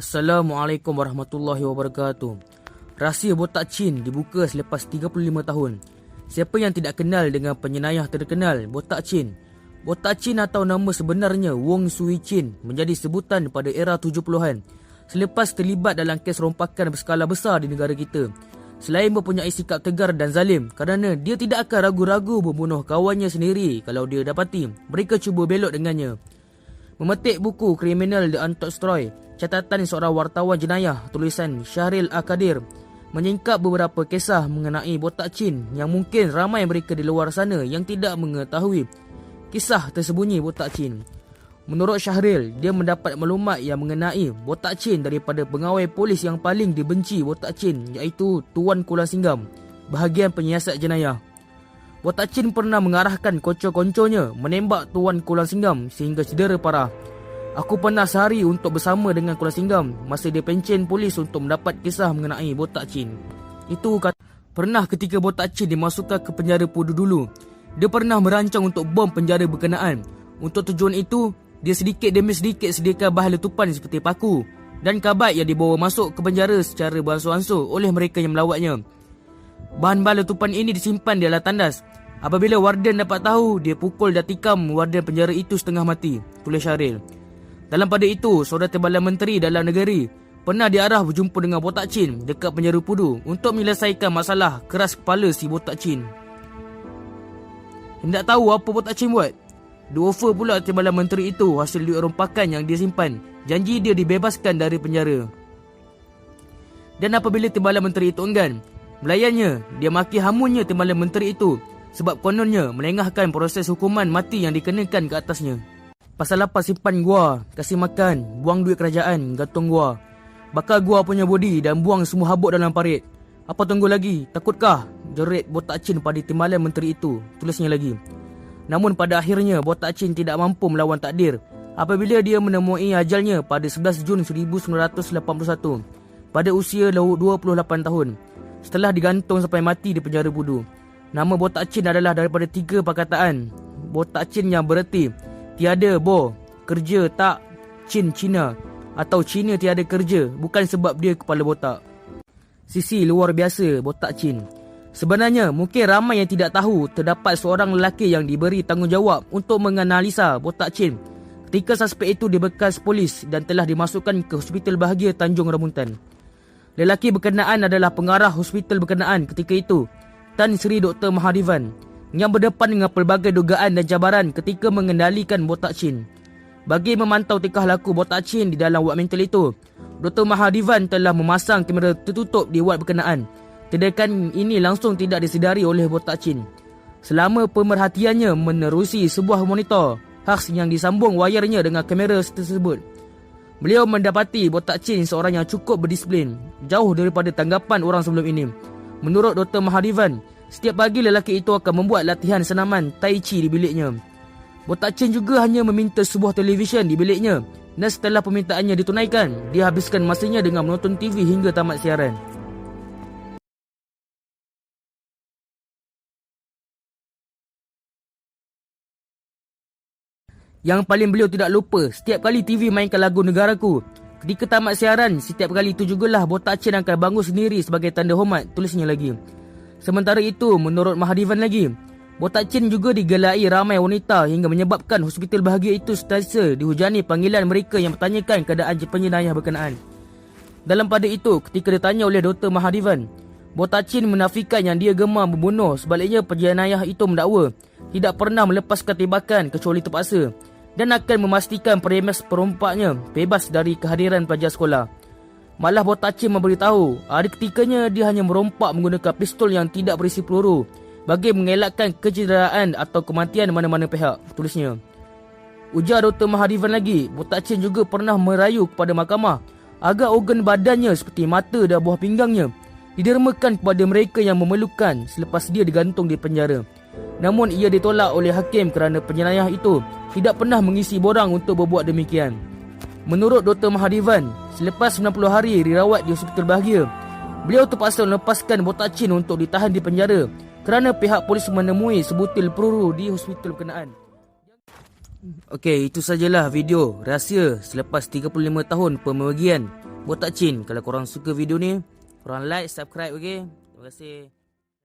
Assalamualaikum warahmatullahi wabarakatuh. Rahsia botak Chin dibuka selepas 35 tahun. Siapa yang tidak kenal dengan penyenayah terkenal botak Chin? Botak Chin atau nama sebenarnya Wong Sui Chin menjadi sebutan pada era 70-an selepas terlibat dalam kes rompakan berskala besar di negara kita. Selain mempunyai sikap tegar dan zalim kerana dia tidak akan ragu-ragu membunuh kawannya sendiri kalau dia dapati mereka cuba belot dengannya. Memetik buku Kriminal The Untold Story, catatan seorang wartawan jenayah tulisan Syahril Al-Qadir menyingkap beberapa kisah mengenai botak Chin yang mungkin ramai mereka di luar sana yang tidak mengetahui kisah tersembunyi botak Chin. Menurut Syahril, dia mendapat maklumat yang mengenai botak Chin daripada pengawal polis yang paling dibenci botak Chin, iaitu Tuan Kuala Singgam, bahagian penyiasat jenayah. Botak Chin pernah mengarahkan konco-konconya menembak Tuan Kuala Singgam sehingga cedera parah. Aku pernah sehari untuk bersama dengan Kuala Singgam masa dia pencen polis untuk mendapat kisah mengenai botak Chin. Itu kata, pernah ketika botak Chin dimasukkan ke penjara Pudu dulu, dia pernah merancang untuk bom penjara berkenaan. Untuk tujuan itu, dia sedikit demi sedikit sediakan bahan letupan seperti paku dan kabat yang dibawa masuk ke penjara secara beransur-ansur oleh mereka yang melawatnya. Bahan-bahan letupan ini disimpan di alas tandas. Apabila warden dapat tahu, dia pukul dan tikam warden penjara itu setengah mati, tulis Syahril. Dalam pada itu, Saudara Timbalan Menteri Dalam Negeri pernah diarah berjumpa dengan botak Chin dekat penjara Pudu untuk menyelesaikan masalah keras kepala si botak Chin. Hendak tahu apa botak Chin buat? Dia offer pula Timbalan Menteri itu hasil duit rompakan yang dia simpan. Janji dia dibebaskan dari penjara. Dan apabila Timbalan Menteri itu enggan, melayannya, dia maki hamunnya Timbalan Menteri itu sebab kononnya melengahkan proses hukuman mati yang dikenakan ke atasnya. Pasal apa simpan gua, kasih makan, buang duit kerajaan, gantung gua, bakar gua punya bodi dan buang semua habuk dalam parit. Apa tunggu lagi? Takutkah? Jerit botak Chin pada Timbalan Menteri itu, tulisnya lagi. Namun pada akhirnya botak Chin tidak mampu melawan takdir apabila dia menemui ajalnya pada 11 Jun 1981 pada usia 28 tahun setelah digantung sampai mati di penjara Pudu. Nama botak Chin adalah daripada 3 perkataan. Botak Chin yang bererti tiada bo, kerja tak, Chin Cina, atau Cina tiada kerja, bukan sebab dia kepala botak. Sisi luar biasa botak Chin. Sebenarnya mungkin ramai yang tidak tahu terdapat seorang lelaki yang diberi tanggungjawab untuk menganalisa botak Chin ketika suspek itu dibekas polis dan telah dimasukkan ke Hospital Bahagia Tanjung Rambutan. Lelaki berkenaan adalah pengarah hospital berkenaan ketika itu, Tan Sri Dr. Mahadevan, yang berdepan dengan pelbagai dugaan dan cabaran ketika mengendalikan botak Chin. Bagi memantau tingkah laku botak Chin di dalam wad mental itu, Dr. Mahadevan telah memasang kamera tertutup di wad berkenaan. Tindakan ini langsung tidak disedari oleh botak Chin. Selama pemerhatiannya menerusi sebuah monitor khas yang disambung wayarnya dengan kamera tersebut, beliau mendapati botak Chin seorang yang cukup berdisiplin, jauh daripada tanggapan orang sebelum ini. Menurut Dr. Mahadevan, setiap pagi lelaki itu akan membuat latihan senaman Tai Chi di biliknya. Botak Chin juga hanya meminta sebuah televisyen di biliknya dan setelah permintaannya ditunaikan, dia habiskan masanya dengan menonton TV hingga tamat siaran. Yang paling beliau tidak lupa, setiap kali TV mainkan lagu negaraku, ketika tamat siaran, setiap kali itu jugalah botak Chin akan bangun sendiri sebagai tanda hormat, tulisnya lagi. Sementara itu, menurut Mahadevan lagi, botak Chin juga digelai ramai wanita hingga menyebabkan Hospital Bahagia itu sentiasa dihujani panggilan mereka yang bertanyakan keadaan penjenayah berkenaan. Dalam pada itu, ketika ditanya oleh Dr. Mahadevan, botak Chin menafikan yang dia gemar membunuh, sebaliknya penjenayah itu mendakwa tidak pernah melepaskan tembakan kecuali terpaksa dan akan memastikan premis perompaknya bebas dari kehadiran pelajar sekolah. Malah botak Chin memberitahu ada ketikanya dia hanya merompak menggunakan pistol yang tidak berisi peluru bagi mengelakkan kecederaan atau kematian mana-mana pihak, tulisnya. Ujar Dr. Mahadevan lagi, botak Chin juga pernah merayu kepada mahkamah agar organ badannya seperti mata dan buah pinggangnya didermakan kepada mereka yang memerlukan selepas dia digantung di penjara. Namun ia ditolak oleh hakim kerana penjenayah itu tidak pernah mengisi borang untuk berbuat demikian. Menurut Dr. Mahadevan, selepas 90 hari dirawat di Hospital Bahagia, beliau terpaksa melepaskan botak Chin untuk ditahan di penjara kerana pihak polis menemui sebutil peluru di hospital berkenaan. Okey, itu sajalah video rahsia selepas 35 tahun pemergian Botak Chin. Kalau korang suka video ni, korang like, subscribe, okay? Terima kasih.